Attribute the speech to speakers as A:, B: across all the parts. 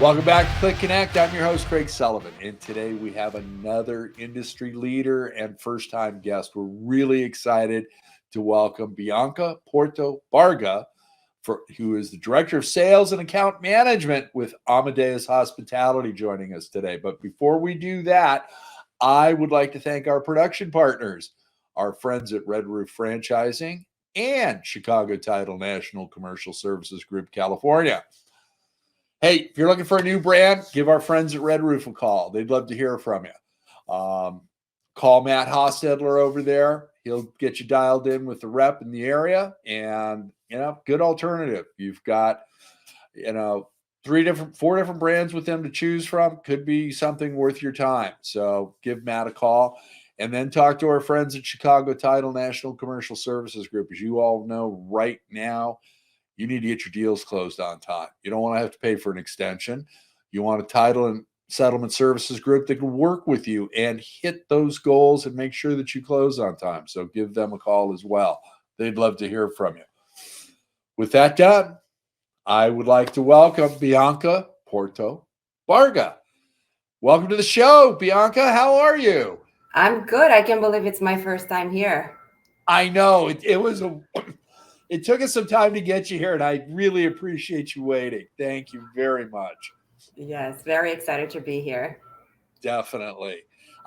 A: Welcome back to CLIC Connect. I'm your host, Craig Sullivan, and today we have another industry leader and first-time guest. We're really excited to welcome Bianca Porto Barga, who is the Director of Sales and Account Management with Amadeus Hospitality, joining us today. But before we do that, I would like to thank our production partners, our friends at Red Roof Franchising and Chicago Title National Commercial Services Group, California. Hey, if you're looking for a new brand, give our friends at Red Roof a call. They'd love to hear from you. Call Matt Hostetler over there. He'll get you dialed in with the rep in the area, and good alternative. You've got four different brands with them to choose from. Could be something worth your time. So give Matt a call, and then talk to our friends at Chicago Title National Commercial Services Group. As you all know, right now, you need to get your deals closed on time. You don't want to have to pay for an extension. You want a title and settlement services group that can work with you and hit those goals and make sure that you close on time. So give them a call as well. They'd love to hear from you. With that done, I would like to welcome Bianca Porto Barga. Welcome to the show, Bianca. How are you?
B: I'm good. I can't believe it's my first time here.
A: I know it took us some time to get you here, and I really appreciate you waiting. Thank you very much.
B: Yes, very excited to be here.
A: Definitely.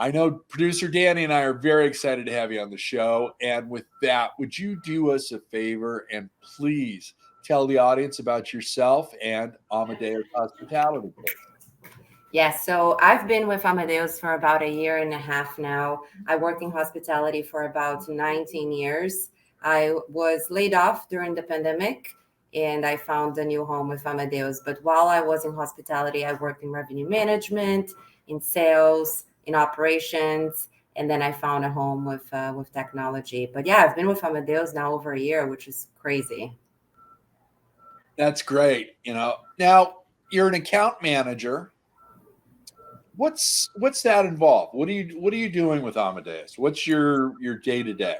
A: I know producer Danny and I are very excited to have you on the show. And with that, would you do us a favor and please tell the audience about yourself and Amadeus Hospitality, please?
B: Yes, so I've been with Amadeus for about a year and a half now. I worked in hospitality for about 19 years. I was laid off during the pandemic and I found a new home with Amadeus. But while I was in hospitality, I worked in revenue management, in sales, in operations, and then I found a home with technology. But yeah, I've been with Amadeus now over a year, which is crazy.
A: That's great. Now you're an account manager. What's that involved? What are you doing with Amadeus? What's your day to day?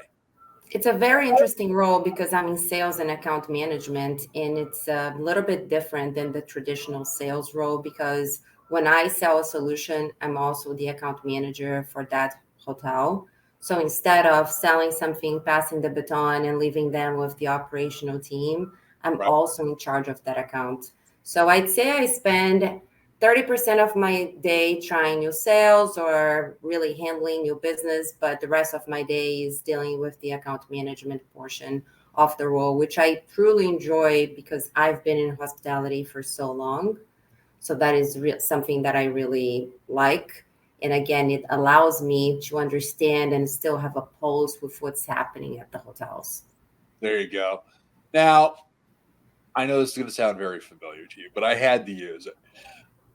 B: It's a very interesting role because I'm in sales and account management, and it's a little bit different than the traditional sales role because when I sell a solution, I'm also the account manager for that hotel. So instead of selling something, passing the baton, and leaving them with the operational team, I'm
A: Right.
B: also in charge of that account. So I'd say I spend 30% of my day trying new sales or really handling new business, but the rest of my day is dealing with the account management portion of the role, which I truly enjoy because I've been in hospitality for so long. So that is something that I really like. And again, it allows me to understand and still have a pulse with what's happening at the hotels.
A: There you go. Now, I know this is going to sound very familiar to you, but I had to use it.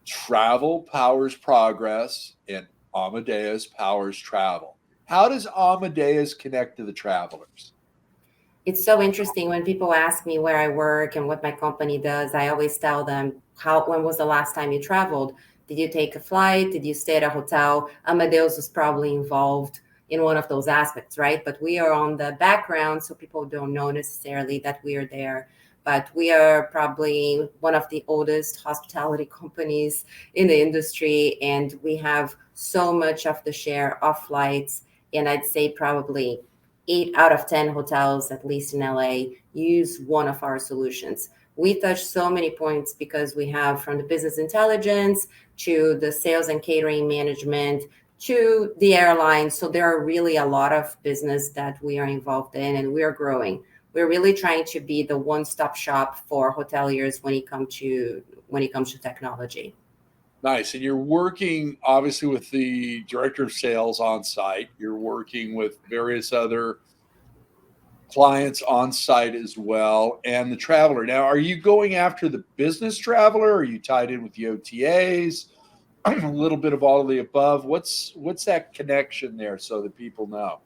A: Travel powers progress, and Amadeus powers travel. How does Amadeus connect to the travelers?
B: It's so interesting when people ask me where I work and what my company does. I always tell them, when was the last time you traveled? Did you take a flight? Did you stay at a hotel? Amadeus was probably involved in one of those aspects, right? But we are on the background, so people don't know necessarily that we are there. But we are probably one of the oldest hospitality companies in the industry, and we have so much of the share of flights. And I'd say probably 8 out of 10 hotels, at least in LA, use one of our solutions. We touch so many points because we have from the business intelligence to the sales and catering management to the airlines. So there are really a lot of business that we are involved in, and we are growing. We're really trying to be the one-stop shop for hoteliers when it comes to technology.
A: Nice. And you're working obviously with the director of sales on site. You're working with various other clients on site as well, and the traveler. Now, are you going after the business traveler? Are you tied in with the OTAs? A little bit of all of the above. What's that connection there so that people know?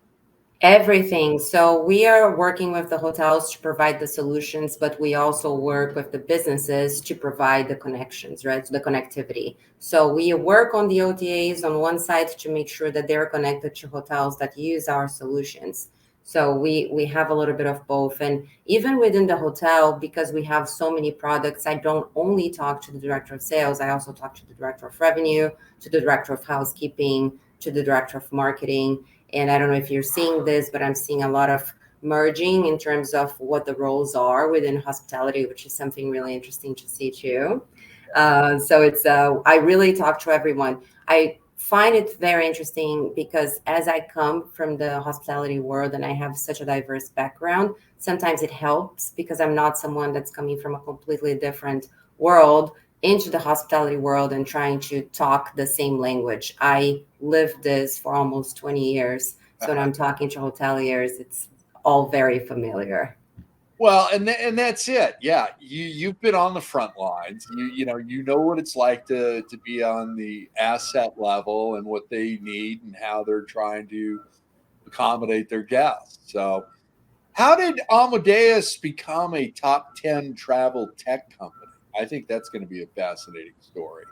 B: Everything. So we are working with the hotels to provide the solutions, but we also work with the businesses to provide the connections, right? The connectivity. So we work on the OTAs on one side to make sure that they're connected to hotels that use our solutions. So we have a little bit of both. And even within the hotel, because we have so many products, I don't only talk to the director of sales, I also talk to the director of revenue, to the director of housekeeping, to the director of marketing. And I don't know if you're seeing this, but I'm seeing a lot of merging in terms of what the roles are within hospitality, which is something really interesting to see too. So it's I really talk to everyone. I find it very interesting because as I come from the hospitality world and I have such a diverse background, sometimes it helps because I'm not someone that's coming from a completely different world into the hospitality world and trying to talk the same language. I lived this for almost 20 years. So when I'm talking to hoteliers, it's all very familiar.
A: Well, and that's it. Yeah, you've been on the front lines. You know what it's like to be on the asset level and what they need and how they're trying to accommodate their guests. So, how did Amadeus become a top 10 travel tech company? I think that's going to be a fascinating story.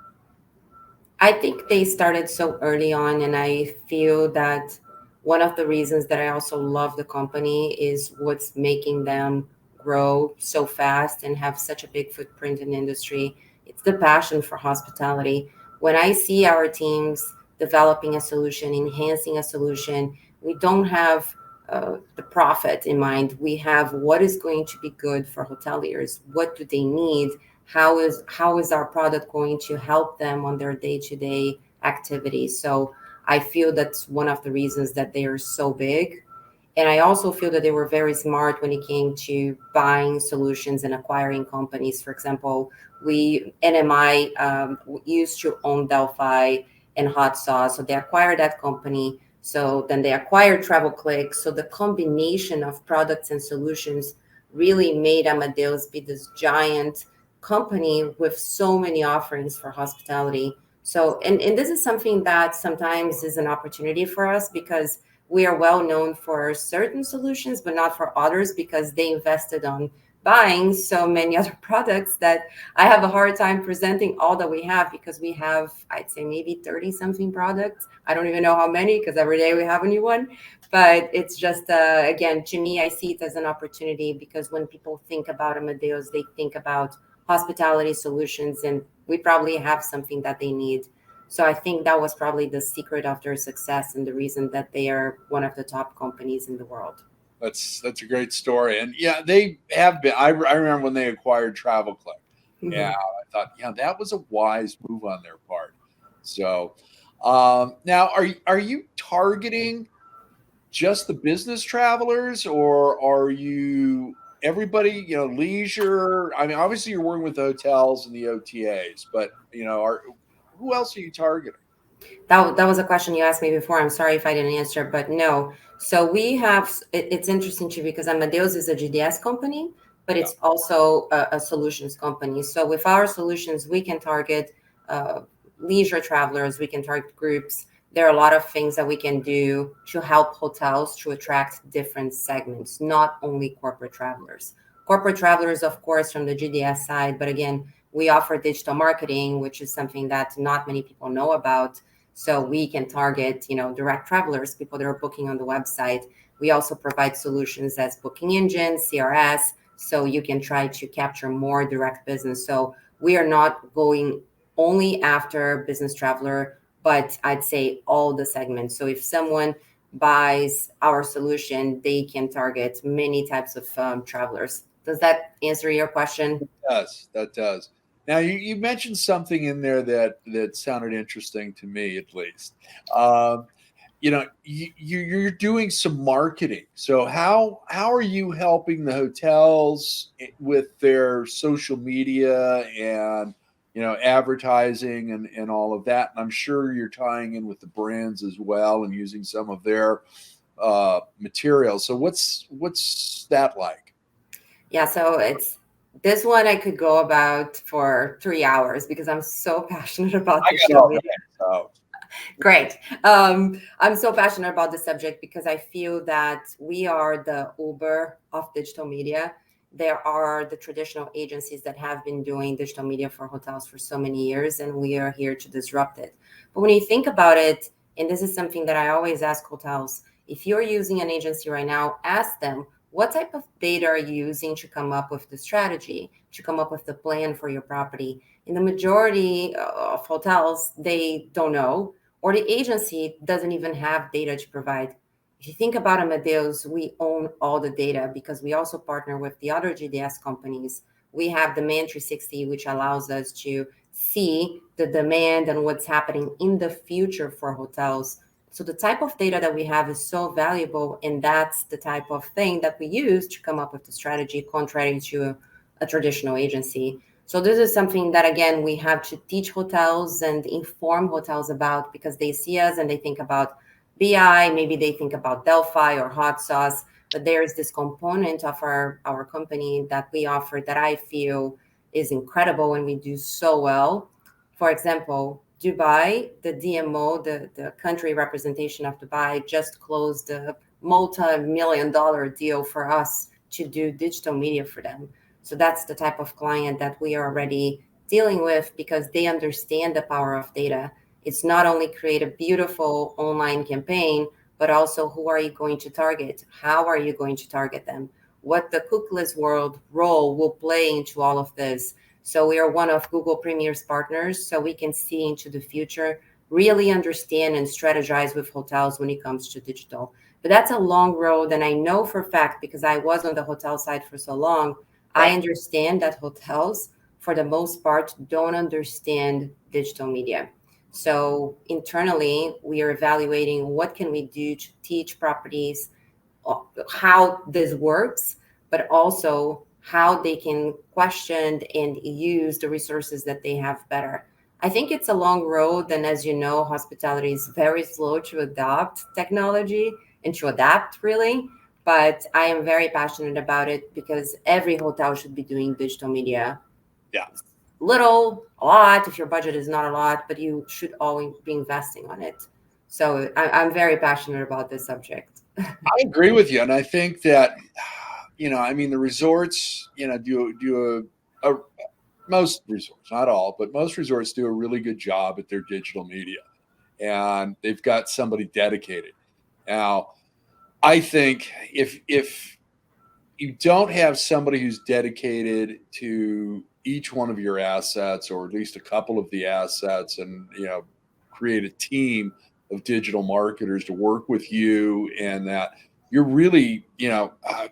B: I think they started so early on, and I feel that one of the reasons that I also love the company is what's making them grow so fast and have such a big footprint in the industry. It's the passion for hospitality. When I see our teams developing a solution, enhancing a solution, we don't have the profit in mind. We have what is going to be good for hoteliers. What do they need? How is our product going to help them on their day-to-day activities? So I feel that's one of the reasons that they are so big. And I also feel that they were very smart when it came to buying solutions and acquiring companies. For example, we NMI used to own Delphi and Hot Sauce, so they acquired that company. So then they acquired CLIC. So the combination of products and solutions really made Amadeus be this giant company with so many offerings for hospitality. So, and this is something that sometimes is an opportunity for us because we are well known for certain solutions, but not for others because they invested on buying so many other products that I have a hard time presenting all that we have because we have, I'd say maybe 30 something products. I don't even know how many because every day we have a new one. But it's just, again, to me, I see it as an opportunity because when people think about Amadeus, they think about hospitality solutions, and we probably have something that they need. So I think that was probably the secret of their success and the reason that they are one of the top companies in the world.
A: That's a great story, and yeah, they have been. I remember when they acquired Travel Click. Yeah,
B: Mhm.
A: I thought, yeah, that was a wise move on their part. So, now are you targeting just the business travelers, or are you everybody? You know, leisure. I mean, obviously you're working with the hotels and the OTAs, but are who else are you targeting?
B: That was a question you asked me before. I'm sorry if I didn't answer, but no. So we have, it's interesting too because Amadeus is a GDS company, but
A: Yeah.
B: it's also a solutions company. So with our solutions, we can target uh, leisure travelers, we can target groups. There are a lot of things that we can do to help hotels to attract different segments, not only corporate travelers. Corporate travelers, of course, from the GDS side, but again, we offer digital marketing, which is something that not many people know about, so we can target, direct travelers, people that are booking on the website. We also provide solutions as booking engine, CRS, so you can try to capture more direct business. So we are not going only after business traveler, but I'd say all the segments. So if someone buys our solution, they can target many types of travelers. Does that answer your question?
A: Does that does. Now you mentioned something in there that sounded interesting to me at least. Um, you're doing some marketing. So how are you helping the hotels with their social media and advertising and all of that? And I'm sure you're tying in with the brands as well and using some of their material. So what's that like?
B: Yeah, so it's this one I could go about for 3 hours because I'm so passionate about
A: I got
B: digital
A: all
B: media.
A: day. So
B: Great. I'm so passionate about the subject because I feel that we are the Uber of digital media. There are the traditional agencies that have been doing digital media for hotels for so many years, and we are here to disrupt it. But when you think about it, and this is something that I always ask hotels, If you're using an agency right now, ask them, what type of data are you using to come up with the strategy, to come up with the plan for your property? In the majority of hotels, they don't know, or the agency doesn't even have data to provide. If you think about Amadeus, we own all the data because we also partner with the other GDS companies. We have the Man 360, which allows us to see the demand and what's happening in the future for hotels. So the type of data that we have is so valuable, and that's the type of thing that we use to come up with the strategy, contrary to a traditional agency. So this is something that, again, we have to teach hotels and inform hotels about, because they see us and they think about BI, maybe they think about Delphi or hot sauce, but there is this component of our company that we offer that I feel is incredible and we do so well. For example, Dubai, the DMO, the country representation of Dubai, just closed a multi-million-dollar deal for us to do digital media for them. So that's the type of client that we are already dealing with, because they understand the power of data. It's not only create a beautiful online campaign, but also who are you going to target? How are you going to target them? What the cookieless world role will play into all of this. So we are one of Google Premier's partners, so we can see into the future, really understand and strategize with hotels when it comes to digital. But that's a long road, and I know for a fact, because I was on the hotel side for so long, I understand that hotels, for the most part, don't understand digital media. So internally, we are evaluating what can we do to teach properties how this works, but also how they can question and use the resources that they have better. I think it's a long road, and as you know, hospitality is very slow to adopt technology and to adapt, really. But I am very passionate about it because every hotel should be doing digital media.
A: Yeah.
B: Little, a lot, if your budget is not a lot, but you should always be investing on it. So I'm very passionate about this subject.
A: I agree with you, and I think that I mean the resorts, do a most resorts, not all, but most resorts do a really good job at their digital media, and they've got somebody dedicated. Now, I think if you don't have somebody who's dedicated to each one of your assets, or at least a couple of the assets, and create a team of digital marketers to work with you, and that you're really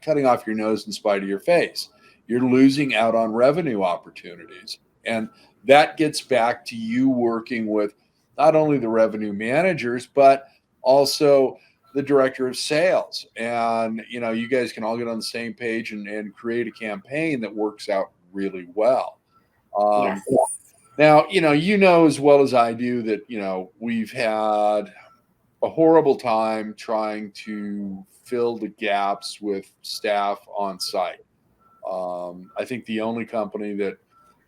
A: cutting off your nose in spite of your face. You're losing out on revenue opportunities, and that gets back to you working with not only the revenue managers but also the director of sales. And you guys can all get on the same page and create a campaign that works out really well.
B: Yes.
A: Now, as well as I do that we've had a horrible time trying to fill the gaps with staff on site. I think the only company that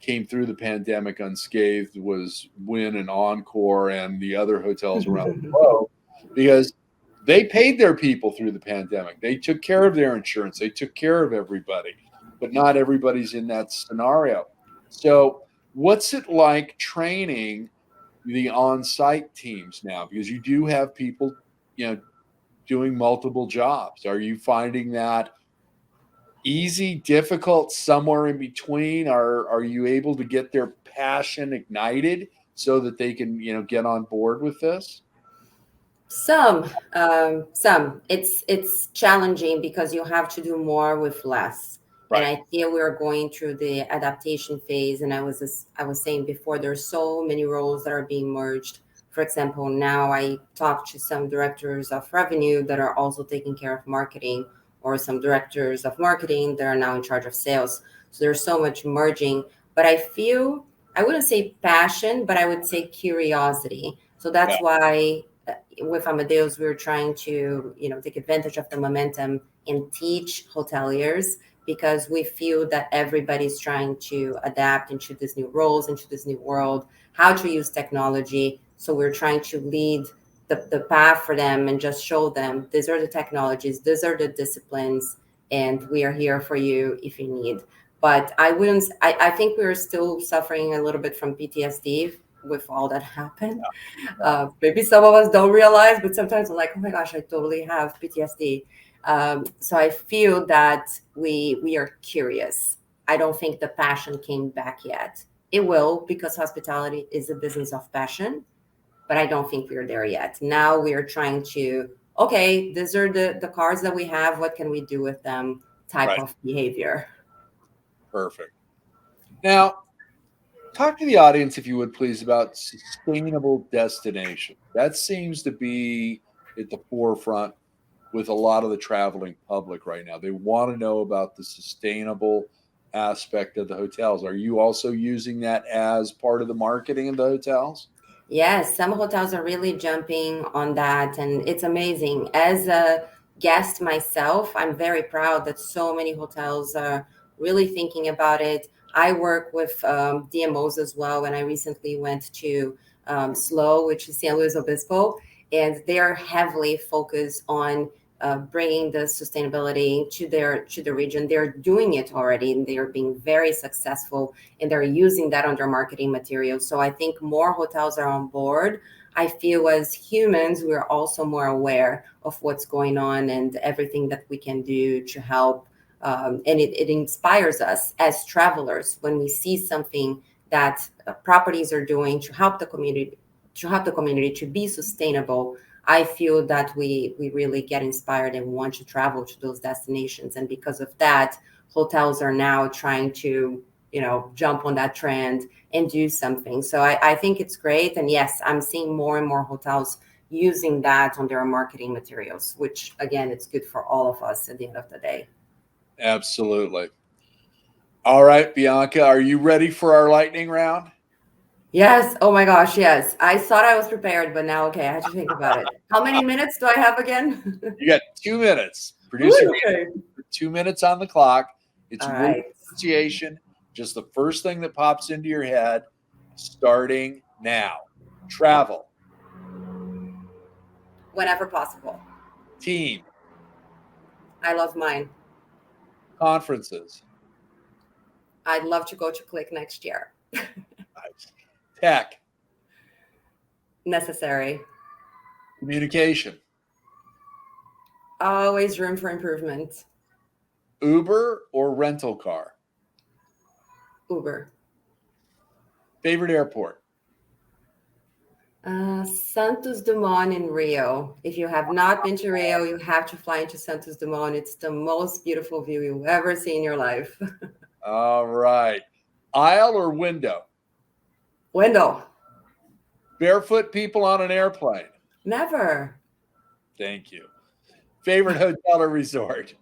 A: came through the pandemic unscathed was Wynn and Encore and the other hotels around the globe, because they paid their people through the pandemic. They took care of their insurance. They took care of everybody, but not everybody's in that scenario. So what's it like training the on-site teams now? Because you do have people, doing multiple jobs. Are you finding that easy, difficult, somewhere in between? Are you able to get their passion ignited so that they can, get on board with this?
B: Some. It's challenging because you have to do more with less. And
A: Right.
B: I feel we are going through the adaptation phase. And I was saying before, there's so many roles that are being merged. For example, now I talk to some directors of revenue that are also taking care of marketing, or some directors of marketing that are now in charge of sales. So there's so much merging. But I feel, I wouldn't say passion, but I would say curiosity. So
A: Yeah.
B: that's why with Amadeus, we were trying to, take advantage of the momentum and teach hoteliers, because we feel that everybody's trying to adapt into these new roles, into this new world, how to use technology. So we're trying to lead the path for them and just show them these are the technologies, these are the disciplines, and we are here for you if you need. But I think we're still suffering a little bit from PTSD with all that happened. Maybe some of us don't realize, but sometimes I'm like, oh my gosh, I totally have PTSD. So I feel that we are curious. I don't think the passion came back yet. It will, because hospitality is a business of passion, but I don't think we're there yet. Now we are trying to, okay, these are the cards that we have. What can we do with them? Type of behavior.
A: Perfect. Now, talk to the audience, if you would please, about sustainable destination. That seems to be at the forefront with a lot of the traveling public right now. They want to know about the sustainable aspect of the hotels. Are you also using that as part of the marketing of the hotels?
B: Yes, some hotels are really jumping on that, and it's amazing. As a guest myself, I'm very proud that so many hotels are really thinking about it. I work with DMOs as well, and I recently went to SLO, which is San Luis Obispo, and they're heavily focused on bringing the sustainability to the region. They're doing it already, and they're being very successful, and they're using that on their marketing materials. So I think more hotels are on board. I feel as humans, we're also more aware of what's going on and everything that we can do to help. And it inspires us as travelers when we see something that properties are doing to help the community, to be sustainable. I feel that we really get inspired and want to travel to those destinations. And because of that, hotels are now trying to, jump on that trend and do something. So I think it's great. And yes, I'm seeing more and more hotels using that on their marketing materials, which again, it's good for all of us at the end of the day.
A: Absolutely. All right, Bianca, are you ready for our lightning round?
B: Yes. Oh my gosh. Yes. I thought I was prepared, but now, okay, I had to think about it. How many minutes do I have again?
A: You got 2 minutes. Producer,
B: Okay.
A: 2 minutes on the clock. It's
B: All
A: word
B: right.
A: pronunciation, just the first thing that pops into your head, starting now. Travel,
B: Whenever possible.
A: team,
B: I love mine.
A: conferences,
B: I'd love to go to CLIC next year.
A: tech,
B: Necessary.
A: communication,
B: Always room for improvement.
A: Uber or rental car,
B: Uber.
A: favorite airport,
B: Santos Dumont in Rio. If you have not been to Rio, you have to fly into Santos Dumont. It's the most beautiful view you'll ever see in your life.
A: all right, aisle or window,
B: Window.
A: barefoot people on an airplane.
B: Never.
A: Thank you. Favorite hotel or resort?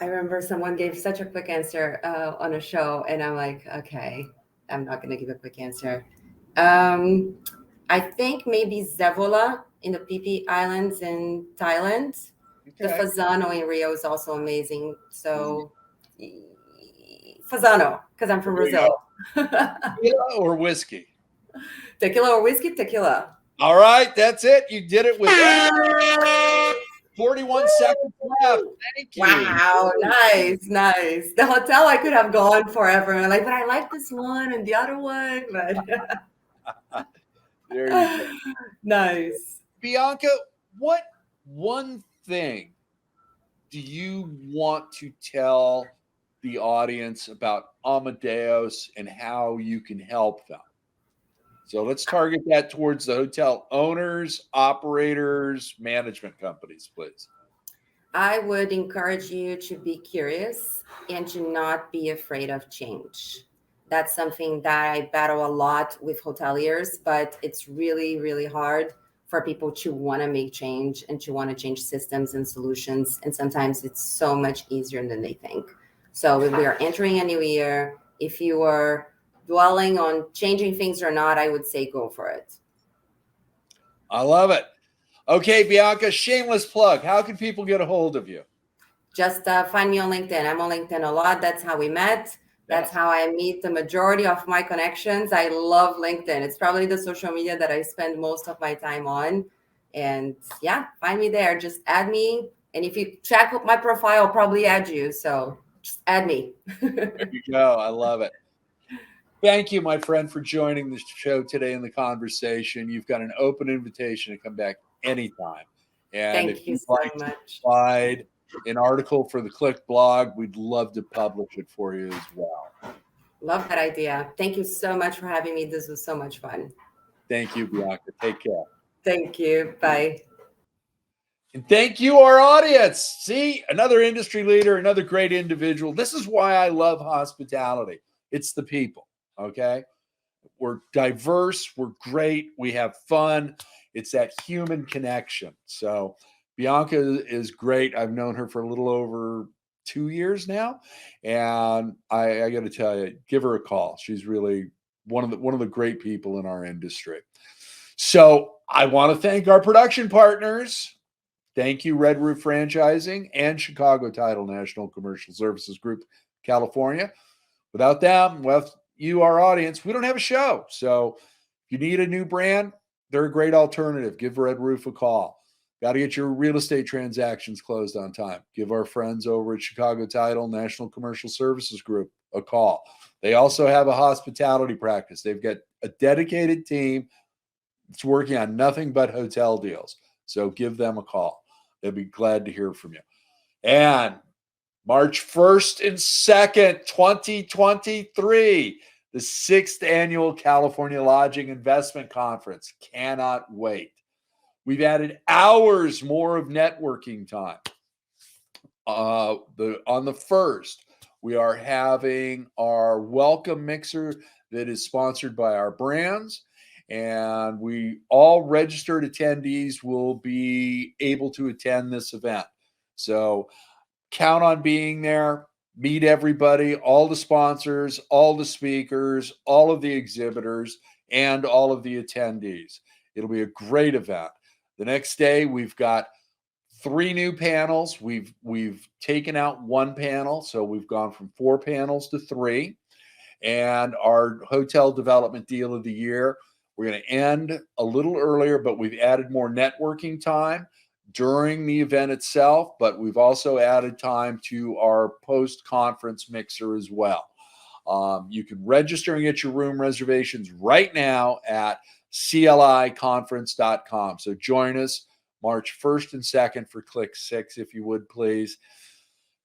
B: I remember someone gave such a quick answer on a show, and I'm like, okay, I'm not going to give a quick answer. I think maybe Zevola in the Phi Islands in Thailand. The
A: Okay.
B: Fasano in Rio is also amazing. So Fasano, because I'm from Brazil.
A: Tequila or whiskey?
B: Tequila or whiskey? Tequila.
A: All right, that's it. You did it with 41 seconds left. Thank you.
B: Wow, nice. The hotel I could have gone forever. Like, but I like this one and the other one. But
A: there you go.
B: Nice.
A: Bianca, what one thing do you want to tell the audience about Amadeus and how you can help them? So let's target that towards the hotel owners, operators, management companies, please.
B: I would encourage you to be curious and to not be afraid of change. That's something that I battle a lot with hoteliers, but it's really, really hard for people to want to make change and to want to change systems and solutions. And sometimes it's so much easier than they think. So if we are entering a new year, if you are dwelling on changing things or not, I would say go for it.
A: I love it. Okay, Bianca, shameless plug. How can people get a hold of you?
B: Just find me on LinkedIn. I'm on LinkedIn a lot. That's how we met. That's how I meet the majority of my connections. I love LinkedIn. It's probably the social media that I spend most of my time on. And yeah, find me there. Just add me. And if you check my profile, I'll probably add you. So just add me.
A: There you go. I love it. thank you, my friend, for joining the show today in the conversation. You've got an open invitation to come back anytime. And if
B: Thank you
A: you'd
B: so
A: like to
B: much.
A: provide an article for the CLIC blog, we'd love to publish it for you as well.
B: Love that idea. Thank you so much for having me. This was so much fun.
A: Thank you, Bianca. Take care.
B: Thank you. Bye.
A: And thank you, our audience. See, another industry leader, another great individual. This is why I love hospitality. It's the people, okay? We're diverse, we're great, we have fun. It's that human connection. So Bianca is great. I've known her for a little over 2 years now, and I got to tell you, give her a call. She's really one of the great people in our industry. So I want to thank our production partners. Thank you, Red Roof Franchising and Chicago Title National Commercial Services Group, California. Without them, with you, our audience, we don't have a show. So if you need a new brand, they're a great alternative. Give Red Roof a call. Got to get your real estate transactions closed on time. Give our friends over at Chicago Title National Commercial Services Group a call. They also have a hospitality practice. They've got a dedicated team that's working on nothing but hotel deals. So give them a call. They'll be glad to hear from you. And March 1st and 2nd, 2023, the 6th annual California Lodging Investment Conference. Cannot wait. We've added hours more of networking time. On the 1st, we are having our welcome mixer that is sponsored by our brands. And all registered attendees will be able to attend this event. So count on being there, meet everybody, all the sponsors, all the speakers, all of the exhibitors, and all of the attendees. It'll be a great event. The next day, we've got 3 new panels. We've taken out 1 panel, so we've gone from 4 panels to 3. And our hotel development deal of the year, we're going to end a little earlier, but we've added more networking time during the event itself, but we've also added time to our post-conference mixer as well. You can register and get your room reservations right now at cliconference.com. So join us March 1st and 2nd for CLIC 6, if you would, please.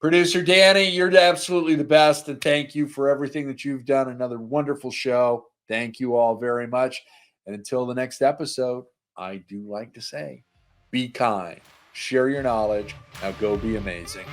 A: Producer Danny, you're absolutely the best, and thank you for everything that you've done. Another wonderful show. Thank you all very much. And until the next episode, I do like to say, be kind, share your knowledge. Now go be amazing.